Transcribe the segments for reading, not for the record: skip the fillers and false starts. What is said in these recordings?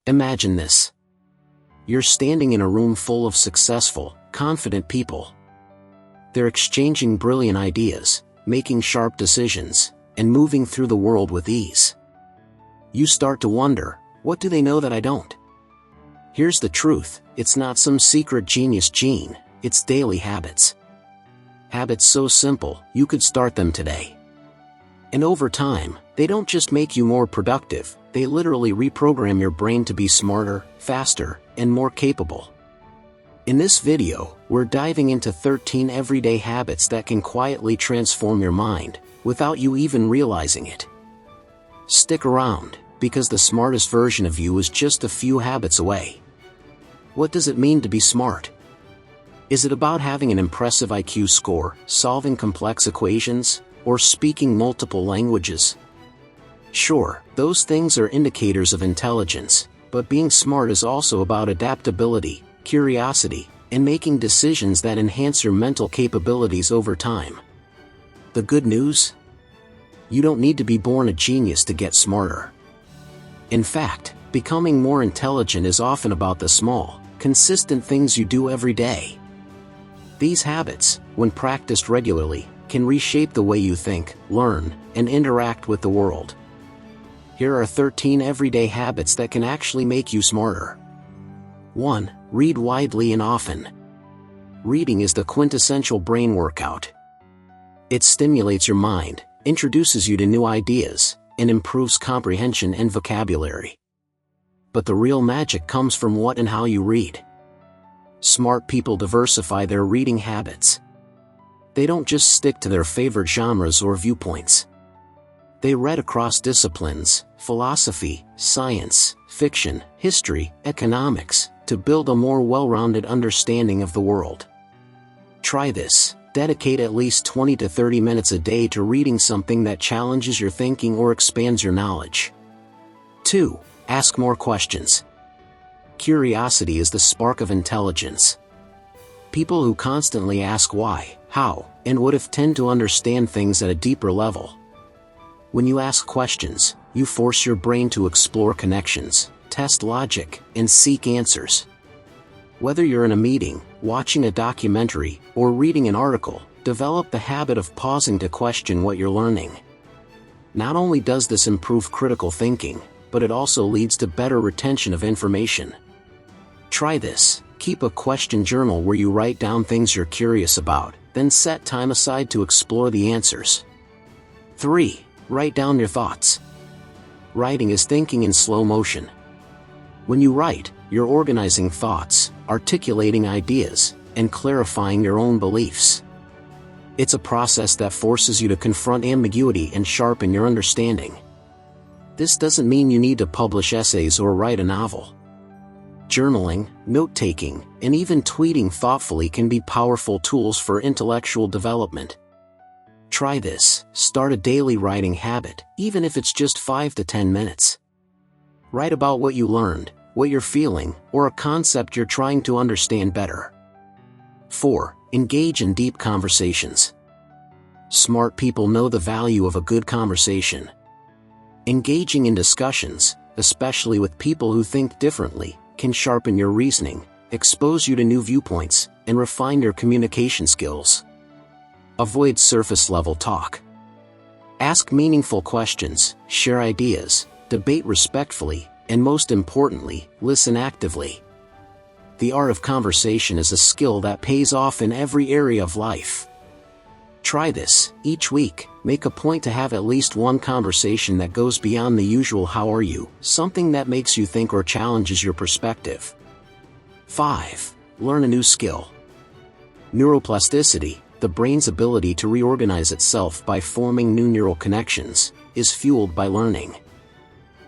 Imagine this. You're standing in a room full of successful, confident people. They're exchanging brilliant ideas, making sharp decisions, and moving through the world with ease. You start to wonder, what do they know that I don't? Here's the truth, it's not some secret genius gene, it's daily habits. Habits so simple, you could start them today. And over time, they don't just make you more productive, they literally reprogram your brain to be smarter, faster, and more capable. In this video, we're diving into 13 everyday habits that can quietly transform your mind, without you even realizing it. Stick around, because the smartest version of you is just a few habits away. What does it mean to be smart? Is it about having an impressive IQ score, solving complex equations, or speaking multiple languages? Sure, those things are indicators of intelligence, but being smart is also about adaptability, curiosity, and making decisions that enhance your mental capabilities over time. The good news? You don't need to be born a genius to get smarter. In fact, becoming more intelligent is often about the small, consistent things you do every day. These habits, when practiced regularly, can reshape the way you think, learn, and interact with the world. Here are 13 everyday habits that can actually make you smarter. 1. Read widely and often. Reading is the quintessential brain workout. It stimulates your mind, introduces you to new ideas, and improves comprehension and vocabulary. But the real magic comes from what and how you read. Smart people diversify their reading habits. They don't just stick to their favorite genres or viewpoints. They read across disciplines, philosophy, science, fiction, history, economics, to build a more well-rounded understanding of the world. Try this. Dedicate at least 20 to 30 minutes a day to reading something that challenges your thinking or expands your knowledge. 2. Ask more questions. Curiosity is the spark of intelligence. People who constantly ask why, how, and what if tend to understand things at a deeper level. When you ask questions, you force your brain to explore connections, test logic, and seek answers. Whether you're in a meeting, watching a documentary, or reading an article, develop the habit of pausing to question what you're learning. Not only does this improve critical thinking, but it also leads to better retention of information. Try this. Keep a question journal where you write down things you're curious about, then set time aside to explore the answers. 3. Write down your thoughts. Writing is thinking in slow motion. When you write, you're organizing thoughts, articulating ideas, and clarifying your own beliefs. It's a process that forces you to confront ambiguity and sharpen your understanding. This doesn't mean you need to publish essays or write a novel. Journaling, note-taking, and even tweeting thoughtfully can be powerful tools for intellectual development. Try this. Start a daily writing habit, even if it's just 5 to 10 minutes. Write about what you learned, what you're feeling, or a concept you're trying to understand better. 4. Engage in deep conversations. Smart people know the value of a good conversation. Engaging in discussions, especially with people who think differently, can sharpen your reasoning, expose you to new viewpoints, and refine your communication skills. Avoid surface-level talk. Ask meaningful questions, share ideas, debate respectfully, and most importantly, listen actively. The art of conversation is a skill that pays off in every area of life. Try this. Each week, make a point to have at least one conversation that goes beyond the usual "how are you," something that makes you think or challenges your perspective. 5. Learn a new skill. Neuroplasticity, the brain's ability to reorganize itself by forming new neural connections, is fueled by learning.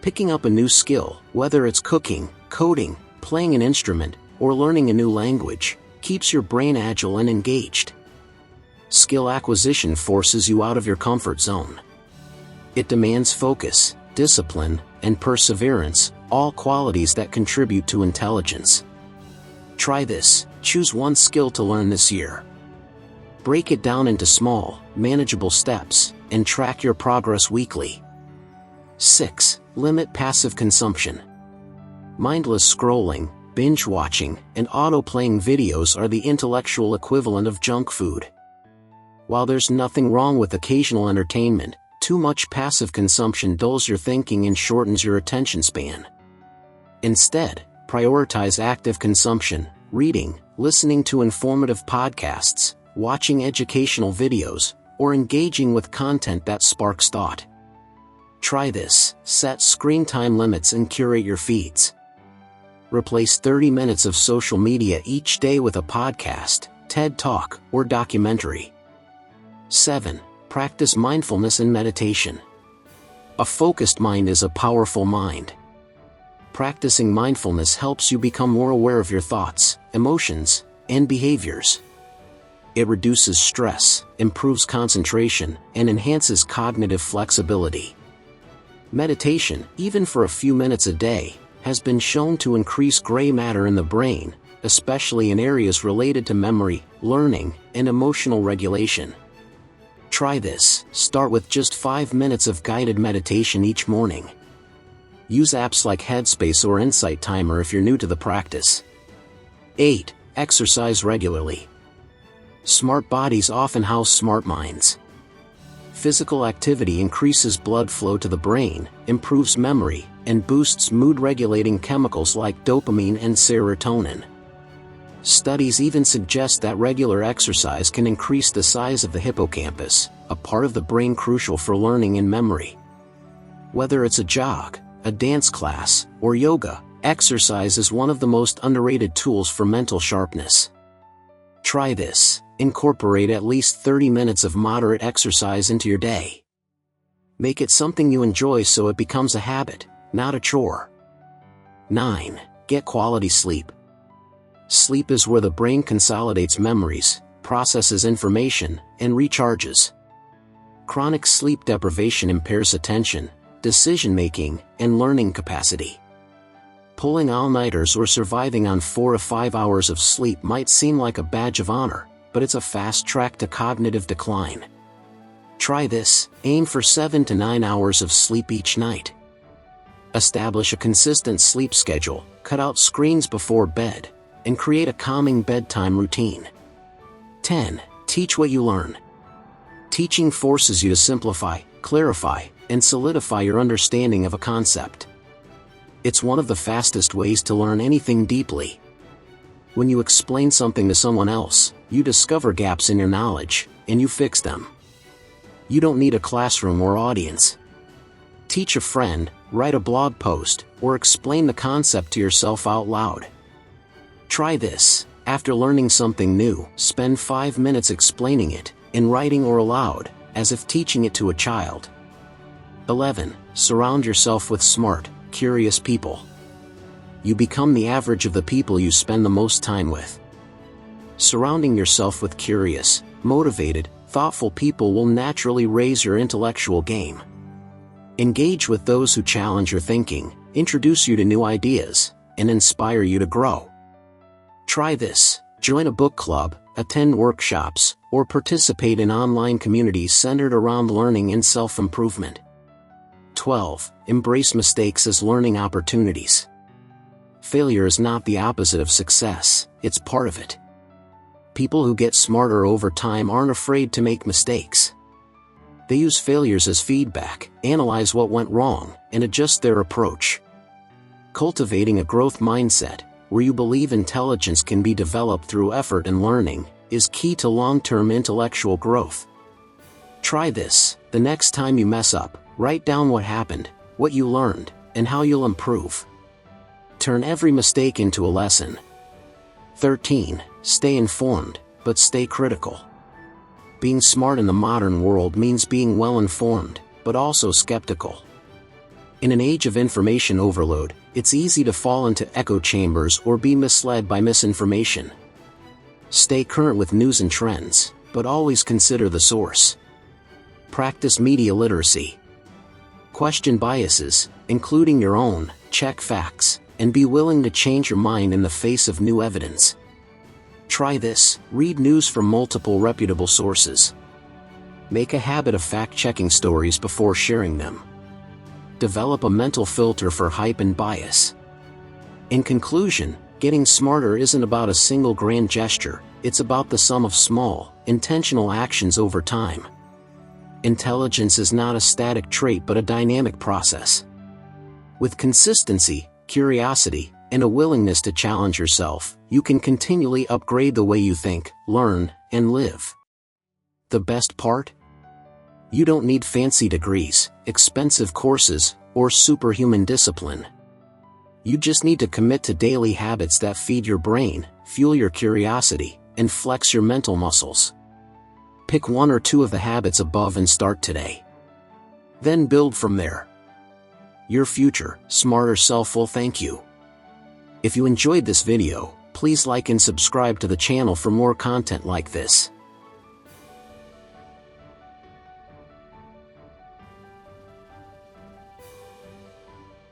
Picking up a new skill, whether it's cooking, coding, playing an instrument, or learning a new language, keeps your brain agile and engaged. Skill acquisition forces you out of your comfort zone. It demands focus, discipline, and perseverance, all qualities that contribute to intelligence. Try this. Choose one skill to learn this year. Break it down into small, manageable steps, and track your progress weekly. 6. Limit passive consumption. Mindless scrolling, binge-watching, and auto-playing videos are the intellectual equivalent of junk food. While there's nothing wrong with occasional entertainment, too much passive consumption dulls your thinking and shortens your attention span. Instead, prioritize active consumption, reading, listening to informative podcasts, watching educational videos, or engaging with content that sparks thought. Try this: set screen time limits and curate your feeds. Replace 30 minutes of social media each day with a podcast, TED Talk, or documentary. 7. Practice mindfulness and meditation. A focused mind is a powerful mind. Practicing mindfulness helps you become more aware of your thoughts, emotions, and behaviors. It reduces stress, improves concentration, and enhances cognitive flexibility. Meditation, even for a few minutes a day, has been shown to increase gray matter in the brain, especially in areas related to memory, learning, and emotional regulation. Try this: start with just 5 minutes of guided meditation each morning. Use apps like Headspace or Insight Timer if you're new to the practice. 8. Exercise regularly. Smart bodies often house smart minds. Physical activity increases blood flow to the brain, improves memory, and boosts mood-regulating chemicals like dopamine and serotonin. Studies even suggest that regular exercise can increase the size of the hippocampus, a part of the brain crucial for learning and memory. Whether it's a jog, a dance class, or yoga, exercise is one of the most underrated tools for mental sharpness. Try this: incorporate at least 30 minutes of moderate exercise into your day. Make it something you enjoy so it becomes a habit, not a chore. 9. Get quality sleep. Sleep is where the brain consolidates memories, processes information, and recharges. Chronic sleep deprivation impairs attention, decision-making, and learning capacity. Pulling all-nighters or surviving on 4 to 5 hours of sleep might seem like a badge of honor, but it's a fast track to cognitive decline. Try this: aim for 7 to 9 hours of sleep each night. Establish a consistent sleep schedule, cut out screens before bed, and create a calming bedtime routine. 10. Teach what you learn. Teaching forces you to simplify, clarify, and solidify your understanding of a concept. It's one of the fastest ways to learn anything deeply. When you explain something to someone else, you discover gaps in your knowledge, and you fix them. You don't need a classroom or audience. Teach a friend, write a blog post, or explain the concept to yourself out loud. Try this: after learning something new, spend 5 minutes explaining it, in writing or aloud, as if teaching it to a child. 11. Surround yourself with smart, curious people. You become the average of the people you spend the most time with. Surrounding yourself with curious, motivated, thoughtful people will naturally raise your intellectual game. Engage with those who challenge your thinking, introduce you to new ideas, and inspire you to grow. Try this: join a book club, attend workshops, or participate in online communities centered around learning and self-improvement. 12. Embrace mistakes as learning opportunities. Failure is not the opposite of success, it's part of it. People who get smarter over time aren't afraid to make mistakes. They use failures as feedback, analyze what went wrong, and adjust their approach. Cultivating a growth mindset, where you believe intelligence can be developed through effort and learning, is key to long-term intellectual growth. Try this: the next time you mess up, write down what happened, what you learned, and how you'll improve. Turn every mistake into a lesson. 13. Stay informed, but stay critical. Being smart in the modern world means being well-informed, but also skeptical. In an age of information overload, it's easy to fall into echo chambers or be misled by misinformation. Stay current with news and trends, but always consider the source. Practice media literacy. Question biases, including your own, check facts, and be willing to change your mind in the face of new evidence. Try this: read news from multiple reputable sources. Make a habit of fact-checking stories before sharing them. Develop a mental filter for hype and bias. In conclusion, getting smarter isn't about a single grand gesture, it's about the sum of small, intentional actions over time. Intelligence is not a static trait but a dynamic process. With consistency, curiosity, and a willingness to challenge yourself, you can continually upgrade the way you think, learn, and live. The best part? You don't need fancy degrees, expensive courses, or superhuman discipline. You just need to commit to daily habits that feed your brain, fuel your curiosity, and flex your mental muscles. Pick one or two of the habits above and start today. Then build from there. Your future, smarter self will thank you. If you enjoyed this video, please like and subscribe to the channel for more content like this.